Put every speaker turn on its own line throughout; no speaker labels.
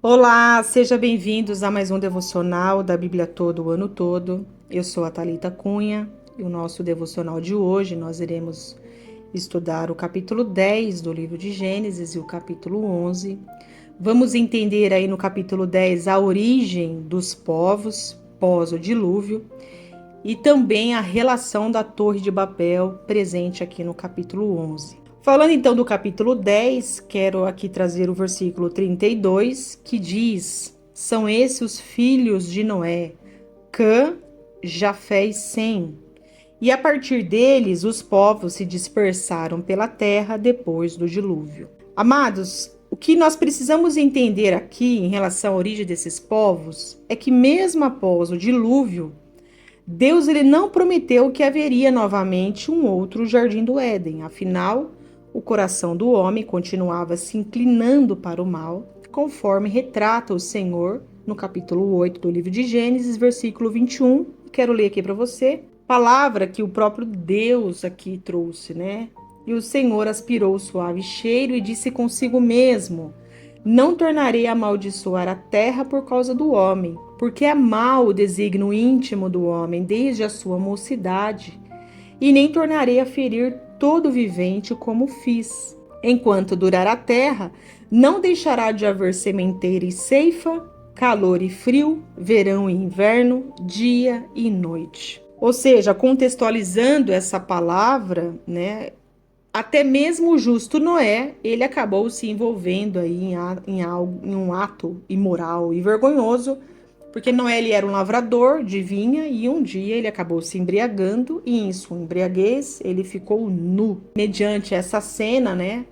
Olá, sejam bem-vindos a mais um devocional da Bíblia Todo o Ano Todo. Eu sou a Thalita Cunha e o nosso devocional de hoje nós iremos estudar o capítulo 10 do livro de Gênesis e o capítulo 11. Vamos entender aí no capítulo 10 a origem dos povos pós o dilúvio e também a relação da Torre de Babel presente aqui no capítulo 11. Falando então do capítulo 10, quero aqui trazer o versículo 32, que diz: São esses os filhos de Noé, Cã, Jafé e Sem. E a partir deles, os povos se dispersaram pela terra depois do dilúvio. Amados, o que nós precisamos entender aqui em relação à origem desses povos é que mesmo após o dilúvio, Deus ele não prometeu que haveria novamente um outro jardim do Éden. Afinal, o coração do homem continuava se inclinando para o mal, conforme retrata o Senhor no capítulo 8 do livro de Gênesis, versículo 21. Quero ler aqui para você. Palavra que o próprio Deus aqui trouxe, né? E o Senhor aspirou o suave cheiro e disse consigo mesmo: Não tornarei a amaldiçoar a terra por causa do homem, porque é mau o desígnio íntimo do homem desde a sua mocidade, e nem tornarei a ferir todo vivente como fiz. Enquanto durar a terra, não deixará de haver sementeira e ceifa, calor e frio, verão e inverno, dia e noite. Ou seja, contextualizando essa palavra, né? Até mesmo o justo Noé, ele acabou se envolvendo aí em um ato imoral e vergonhoso, porque Noé ele era um lavrador de vinha e um dia ele acabou se embriagando e em sua embriaguez ele ficou nu. Mediante essa cena, né,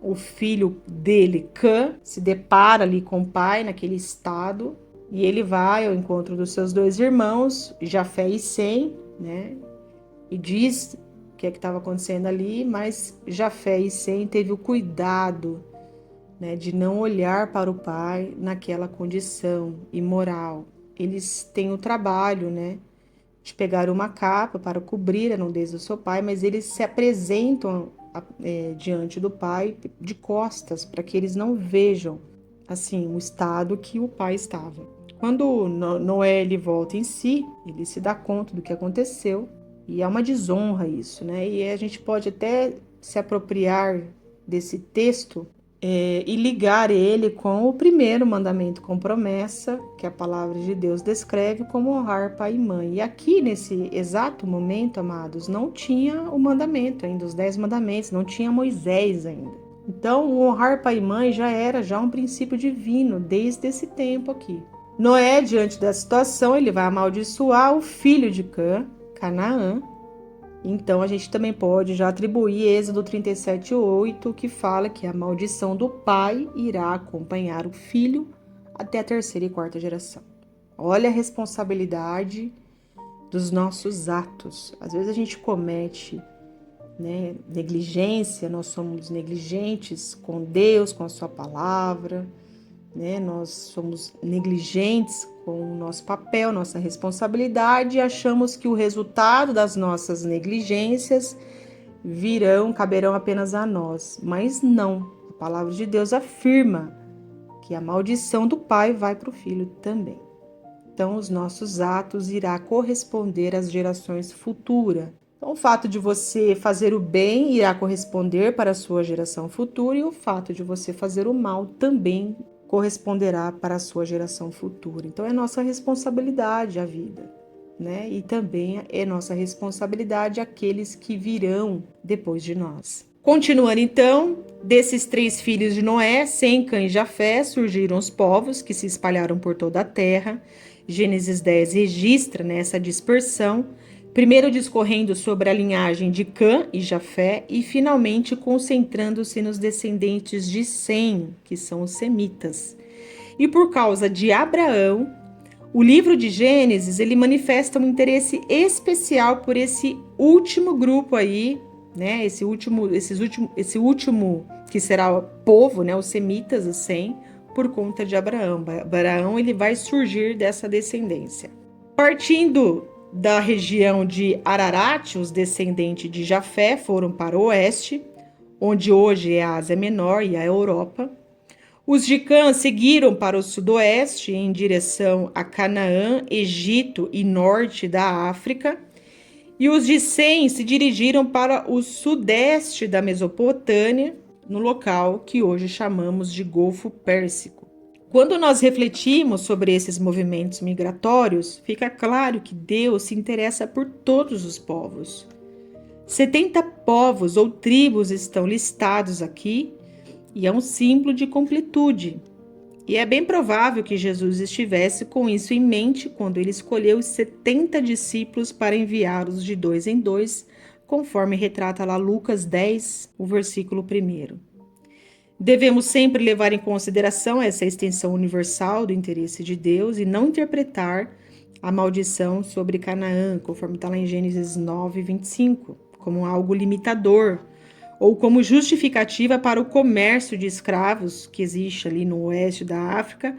o filho dele, Cã, se depara ali com o pai naquele estado e ele vai ao encontro dos seus dois irmãos, Jafé e Sem, né, e diz o que estava acontecendo ali, mas Jafé e Sem teve o cuidado, né, de não olhar para o pai naquela condição imoral. Eles têm o trabalho, né, de pegar uma capa para cobrir a nudez do seu pai, mas eles se apresentam diante do pai de costas para que eles não vejam assim o estado que o pai estava. Quando Noé ele volta em si, ele se dá conta do que aconteceu e é uma desonra isso, né? E a gente pode até se apropriar desse texto e ligar ele com o primeiro mandamento com promessa, que a palavra de Deus descreve como honrar pai e mãe. E aqui, nesse exato momento, amados, não tinha o mandamento ainda, os 10 mandamentos, não tinha Moisés ainda. Então, o honrar pai e mãe já era um princípio divino desde esse tempo aqui. Noé, diante da situação, ele vai amaldiçoar o filho de Cã, Canaã. Então, a gente também pode já atribuir Êxodo 37:8, que fala que a maldição do pai irá acompanhar o filho até a terceira e quarta geração. Olha a responsabilidade dos nossos atos. Às vezes a gente comete, né, negligência, nós somos negligentes com Deus, com a sua palavra, né? Nós somos negligentes com o nosso papel, nossa responsabilidade e achamos que o resultado das nossas negligências caberão apenas a nós. Mas não, a palavra de Deus afirma que a maldição do pai vai para o filho também. Então, os nossos atos irá corresponder às gerações futuras. Então, o fato de você fazer o bem irá corresponder para a sua geração futura e o fato de você fazer o mal também corresponderá para a sua geração futura. Então é nossa responsabilidade a vida, né? E também é nossa responsabilidade aqueles que virão depois de nós. Continuando então, desses 3 filhos de Noé, Sem, Cã e Jafé, surgiram os povos que se espalharam por toda a terra. Gênesis 10 registra, né, essa dispersão, primeiro discorrendo sobre a linhagem de Cã e Jafé e finalmente concentrando-se nos descendentes de Sem, que são os semitas. E por causa de Abraão, o livro de Gênesis ele manifesta um interesse especial por esse último grupo aí, né? Esse último que será o povo, né? Os semitas, os Sem, por conta de Abraão. Abraão ele vai surgir dessa descendência. Partindo da região de Ararat, os descendentes de Jafé foram para o oeste, onde hoje é a Ásia Menor e a Europa. Os de Cã seguiram para o sudoeste em direção a Canaã, Egito e norte da África. E os de Sem se dirigiram para o sudeste da Mesopotâmia, no local que hoje chamamos de Golfo Pérsico. Quando nós refletimos sobre esses movimentos migratórios, fica claro que Deus se interessa por todos os povos. 70 povos ou tribos estão listados aqui e é um símbolo de completude. E é bem provável que Jesus estivesse com isso em mente quando ele escolheu os 70 discípulos para enviá-los de 2 em 2, conforme retrata lá Lucas 10, o versículo 1. Devemos sempre levar em consideração essa extensão universal do interesse de Deus e não interpretar a maldição sobre Canaã, conforme está lá em Gênesis 9, 25, como algo limitador, ou como justificativa para o comércio de escravos que existe ali no oeste da África,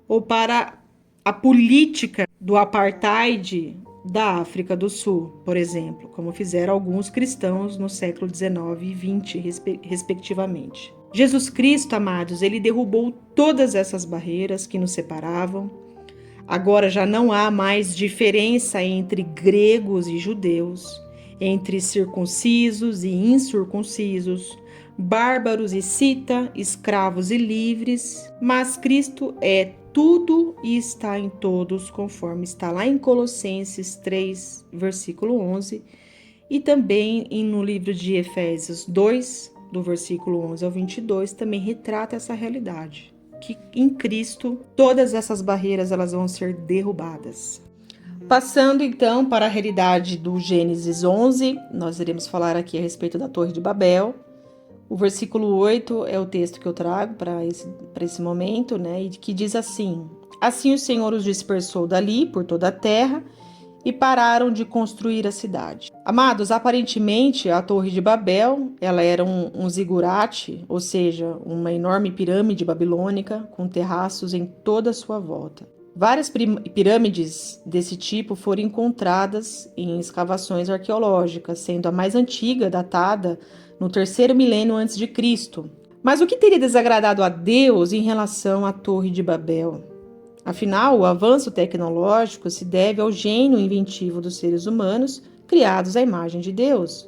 ou para a política do apartheid da África do Sul, por exemplo, como fizeram alguns cristãos no século 19 e 20, respectivamente. Jesus Cristo, amados, ele derrubou todas essas barreiras que nos separavam. Agora já não há mais diferença entre gregos e judeus, entre circuncisos e incircuncisos, bárbaros e cita, escravos e livres, mas Cristo é tudo e está em todos, conforme está lá em Colossenses 3, versículo 11, e também no livro de Efésios 2, do versículo 11 ao 22, também retrata essa realidade, que em Cristo todas essas barreiras elas vão ser derrubadas. Passando então para a realidade do Gênesis 11, nós iremos falar aqui a respeito da Torre de Babel. O versículo 8 é o texto que eu trago para esse momento, né? E que diz assim: Assim o Senhor os dispersou dali por toda a terra e pararam de construir a cidade. Amados, aparentemente a Torre de Babel, ela era um zigurate, ou seja, uma enorme pirâmide babilônica com terraços em toda a sua volta. Várias pirâmides desse tipo foram encontradas em escavações arqueológicas, sendo a mais antiga datada no 3º milênio antes de Cristo. Mas o que teria desagradado a Deus em relação à Torre de Babel? Afinal, o avanço tecnológico se deve ao gênio inventivo dos seres humanos criados à imagem de Deus.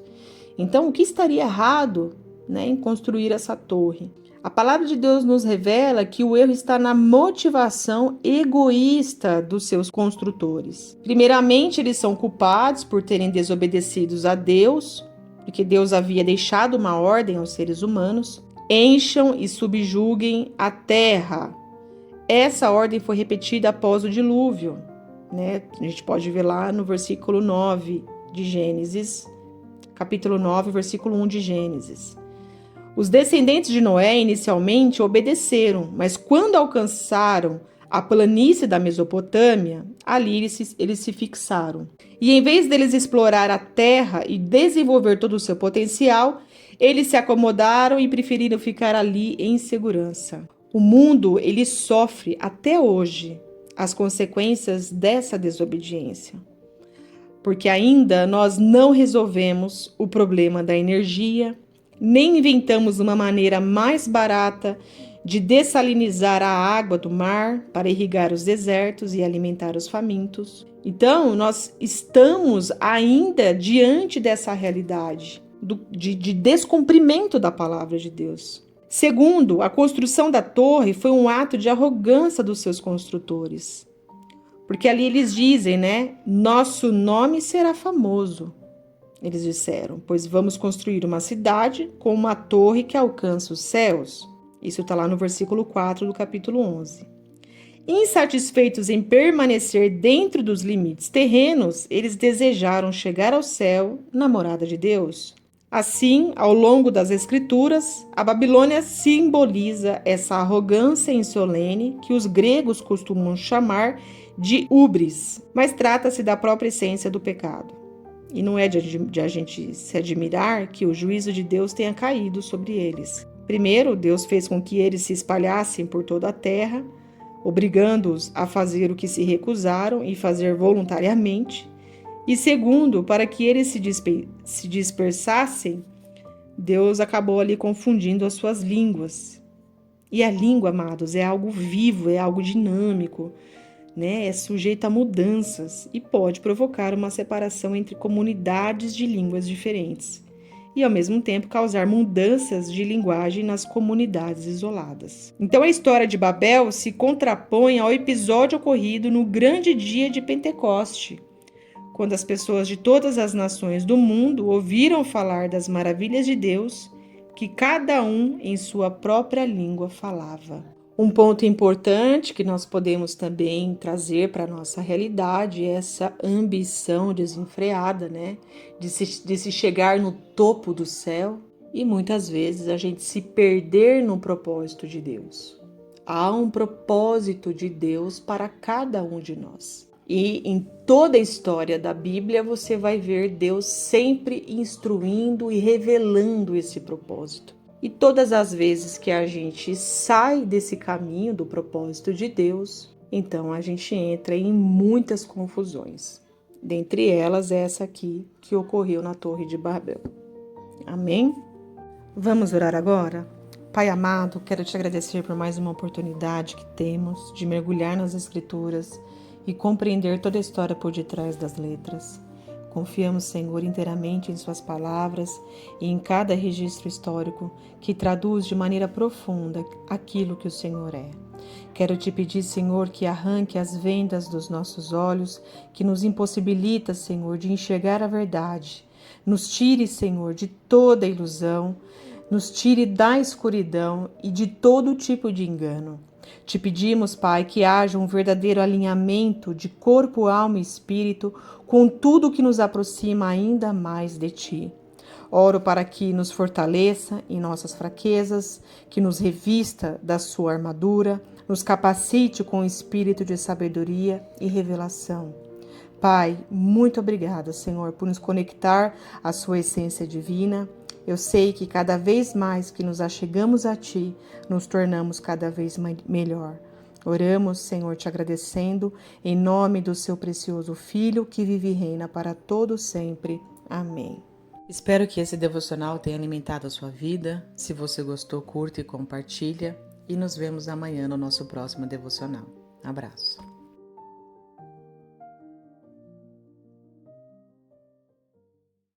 Então, o que estaria errado, em construir essa torre? A palavra de Deus nos revela que o erro está na motivação egoísta dos seus construtores. Primeiramente, eles são culpados por terem desobedecido a Deus, porque Deus havia deixado uma ordem aos seres humanos: encham e subjuguem a terra. Essa ordem foi repetida após o dilúvio, A gente pode ver lá no versículo 9 de Gênesis, capítulo 9, versículo 1 de Gênesis. Os descendentes de Noé inicialmente obedeceram, mas quando alcançaram a planície da Mesopotâmia, ali eles se fixaram. E em vez deles explorar a terra e desenvolver todo o seu potencial, eles se acomodaram e preferiram ficar ali em segurança. O mundo, ele sofre até hoje as consequências dessa desobediência, porque ainda nós não resolvemos o problema da energia, nem inventamos uma maneira mais barata de dessalinizar a água do mar para irrigar os desertos e alimentar os famintos. Então, nós estamos ainda diante dessa realidade de descumprimento da palavra de Deus. Segundo, a construção da torre foi um ato de arrogância dos seus construtores. Porque ali eles dizem, nosso nome será famoso. Eles disseram, pois vamos construir uma cidade com uma torre que alcança os céus. Isso está lá no versículo 4 do capítulo 11. Insatisfeitos em permanecer dentro dos limites terrenos, eles desejaram chegar ao céu na morada de Deus. Assim, ao longo das Escrituras, a Babilônia simboliza essa arrogância insolene que os gregos costumam chamar de hubris, mas trata-se da própria essência do pecado. E não é de a gente se admirar que o juízo de Deus tenha caído sobre eles. Primeiro, Deus fez com que eles se espalhassem por toda a terra, obrigando-os a fazer o que se recusaram e fazer voluntariamente. E segundo, para que eles se dispersassem, Deus acabou ali confundindo as suas línguas. E a língua, amados, é algo vivo, é algo dinâmico, né? É sujeito a mudanças e pode provocar uma separação entre comunidades de línguas diferentes e, ao mesmo tempo, causar mudanças de linguagem nas comunidades isoladas. Então, a história de Babel se contrapõe ao episódio ocorrido no grande dia de Pentecoste, quando as pessoas de todas as nações do mundo ouviram falar das maravilhas de Deus, que cada um em sua própria língua falava. Um ponto importante que nós podemos também trazer para a nossa realidade é essa ambição desenfreada, né? De se chegar no topo do céu e muitas vezes a gente se perder no propósito de Deus. Há um propósito de Deus para cada um de nós. E em toda a história da Bíblia você vai ver Deus sempre instruindo e revelando esse propósito. E todas as vezes que a gente sai desse caminho do propósito de Deus, então a gente entra em muitas confusões. Dentre elas, essa aqui que ocorreu na Torre de Babel. Amém? Vamos orar agora? Pai amado, quero te agradecer por mais uma oportunidade que temos de mergulhar nas Escrituras e compreender toda a história por detrás das letras. Confiamos, Senhor, inteiramente em Suas palavras e em cada registro histórico que traduz de maneira profunda aquilo que o Senhor é. Quero te pedir, Senhor, que arranque as vendas dos nossos olhos, que nos impossibilita, Senhor, de enxergar a verdade. Nos tire, Senhor, de toda ilusão, nos tire da escuridão e de todo tipo de engano. Te pedimos, Pai, que haja um verdadeiro alinhamento de corpo, alma e espírito com tudo que nos aproxima ainda mais de Ti. Oro para que nos fortaleça em nossas fraquezas, que nos revista da Sua armadura, nos capacite com o espírito de sabedoria e revelação. Pai, muito obrigada, Senhor, por nos conectar à Sua essência divina. Eu sei que cada vez mais que nos achegamos a Ti, nos tornamos cada vez melhor. Oramos, Senhor, te agradecendo, em nome do Seu precioso Filho, que vive e reina para todo sempre. Amém. Espero que esse devocional tenha alimentado a sua vida. Se você gostou, curta e compartilha. E nos vemos amanhã no nosso próximo devocional. Abraço.